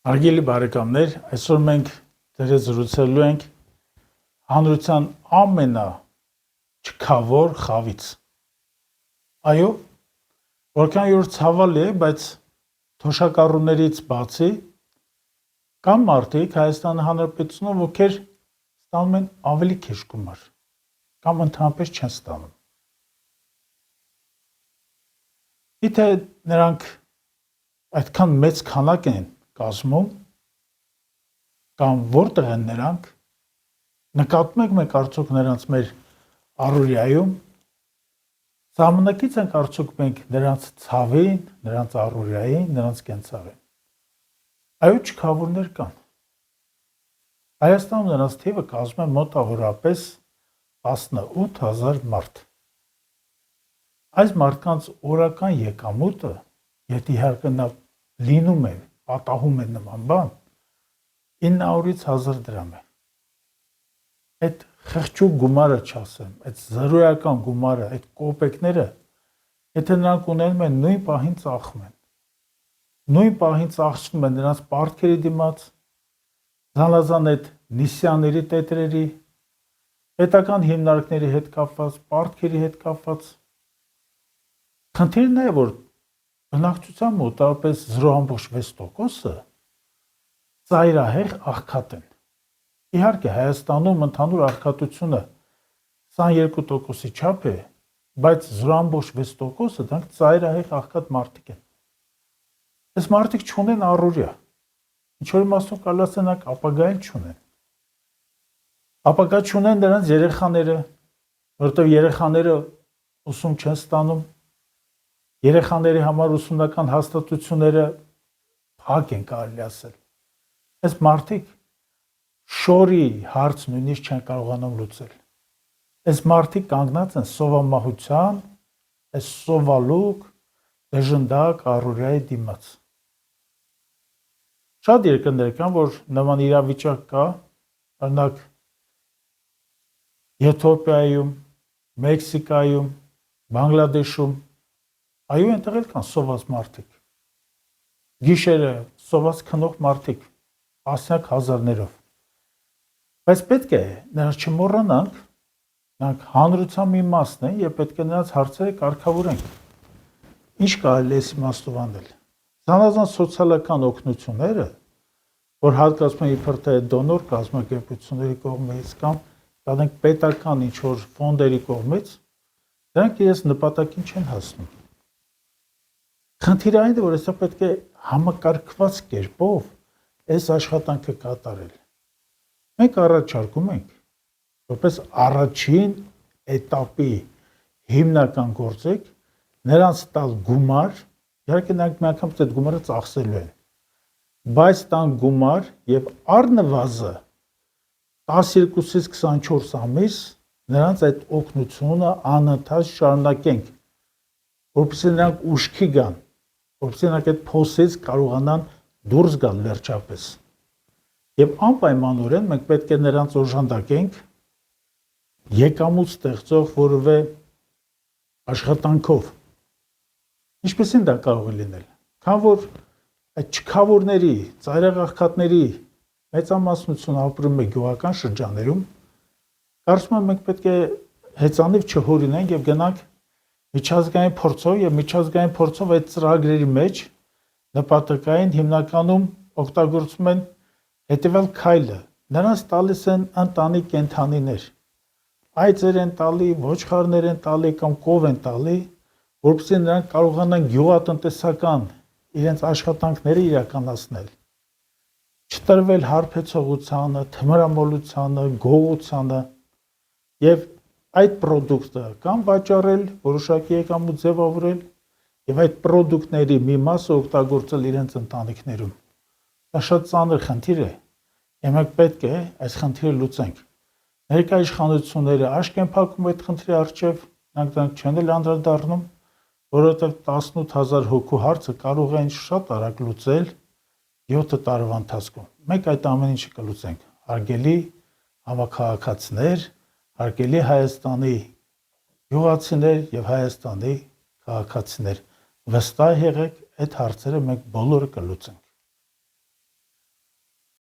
Հարգելի բարեկամներ, այսօր մենք ձեզ զրուցելու ենք հանրության ամենաչքավոր խավից։ Այո, որքան որ ցավալի է, բայց թոշակառուներից բացի կան մարդիկ Հայաստանի Հանրապետությունում, ովքեր ստանում են ավելի քիչ գումար կամ ընդհանրապես չեն ստանում։ Եթե նրանք այդքան մեծ քանակ են կազմում, կամ որտեղ են նրանք, նկատում եք մենք արդյոք նրանց մեր առօրյայում, ժամանակից ենք արդյոք մենք նրանց ցավին, նրանց առօրյային, նրանց կենցաղին։ Այո, չքավորներ կան։ Հայաստանում նրանց թիվը կազմում է մոտավորապես 18000 մարդ։ Այս մարդկանց օրական եկամուտը, եթե իհարկե նա լինում է, պատահում է նման բան, 900-ից 1000 դրամ է։ Այդ խղճուկ գումարը չասեմ, այդ զրոյական գումարը, այդ կոպեկները, եթե նրանք ունենում են նույն պահին ծախում են։ Նույն պահին ծախսվում են նրանց պարտքերի դիմաց, զանազան այդ նիսյաների տետրերի, պետական հիմնարկների հետ կապված, պարտքերի հետ կապված։ Խնդիրն է, որ բնակչության մոտավորապես 0.6%-ը ծայրահեղ աղքատ են։ Իհարկե Հայաստանում ընդհանուր աղքատությունը 22%-ի չափ է, բայց 0.6%-ը դրանք ծայրահեղ աղքատ մարդիկ են։ Այս մարդիկ չունեն առօրյա։ Ինչ որ իմաստով կարելի ասել նրանք ապագայել չունեն։ Ապագա չունեն նրանց երեխաները, որովհետև երեխաները ուսում չեն ստանում։ Երեխաների համար ուսումնական հաստատությունները փակ են, կարելի ասել։ Այս մարդիկ շորի հարց նույնիսկ չեն կարողանում լուծել։ Այս մարդիկ կանգնած են սովամահության, այս սովալուկ, դժնդակ առօրյայի դիմաց։ Շատ երկրներ կան, որ նման իրավիճակ կա, օրինակ Եթովպիայում, Մեքսիկայում, Բանգլադեշում, այո, այնտեղ էլ կան սոված մարդիկ։ Գիշերը սոված քնող մարդիկ, տասնյակ հազարներով։ Բայց պետք է նրանց չմոռանանք, նրանք հանրության մի մասն են եւ պետք է նրանց հարցերը կարգավորենք։ Ինչ կարելի է իմաստով անել։ Զանազան սոցիալական օգնությունները, որ հատկացվում են իբր թե դոնոր կազմակերպությունների կողմից կամ դրանք պետական ինչ-որ ֆոնդերի կողմից, դրանք իրենց նպատակին չեն հասնում։ Խնդիրը այն է, որ այստեղ պետք է համակարգված կերպով այս աշխատանքը կատարել։ Մենք առաջարկում ենք, որպես առաջին էտապի հիմնական գործիք, նրանց տալ գումար, իհարկե նրանք մի անգամ այդ գումարը ծախսելու են, բայց տան գումար եւ առնվազն 12-ից 24 ամիս նրանց այդ օգնությունը անընդհատ շարունակենք, որպեսզի նրանք ուշքի գան, որպեսզի նրանք այդ փոսից կարողանան դուրս գալ վերջապես։ Եվ անպայմանորեն մենք պետք է նրանց օժանդակենք եկամուտ ստեղծող որևէ աշխատանքով։ Ինչպեսին դա կարող է լինել։ Քան որ այդ չքավորների, ծայրաղաղքատների մեծամասնություն ապրում է գյուղական շրջաններում, կարծում եմ մենք պետք է հեծանիվ չհորինենք եւ գնանք միջազգային փորձով եւ միջազգային փորձով այդ ծրագրերի մեջ նպատակային հիմնականում օգտագործում են հետեւյալ քայլը։ Նրանց տալիս են ընտանի կենդանիներ։ Այծեր են տալի, ոչխարներ են տալի կամ կով են տալի, որպեսզի նրանք կարողանան գյուղատնտեսական իրենց աշխատանքները իրականացնել։ Չտրվել հարբեցողությանը, թմրամոլությանը, գողությանը եւ այդ պրոդուկտը կամ վաճառել, որոշակի եկամուտ ձևավորել եւ այդ պրոդուկտների մի մասը օգտագործել իրենց ընտանիքներում։ Դա շատ ծանր խնդիր է, եւ մենք պետք է այս խնդիրը լուծենք։ Ներկա իշխանությունները աշկ են փակում այդ խնդրի առջեւ, նրանք չեն էլ անդրադառնում, որովհետեւ 18000 հոգու հարցը կարող են շատ արագ լուծել 7 տարվա ընթացքում։ Մենք այդ ամեն ինչը կլուծենք։ Հարգելի համաքաղաքացիներ, հարգելի Հայաստանի գյուղացիներ եւ Հայաստանի քաղաքացիներ, վստահ եղեք, այդ հարցերը մենք բոլորը կլուծենք։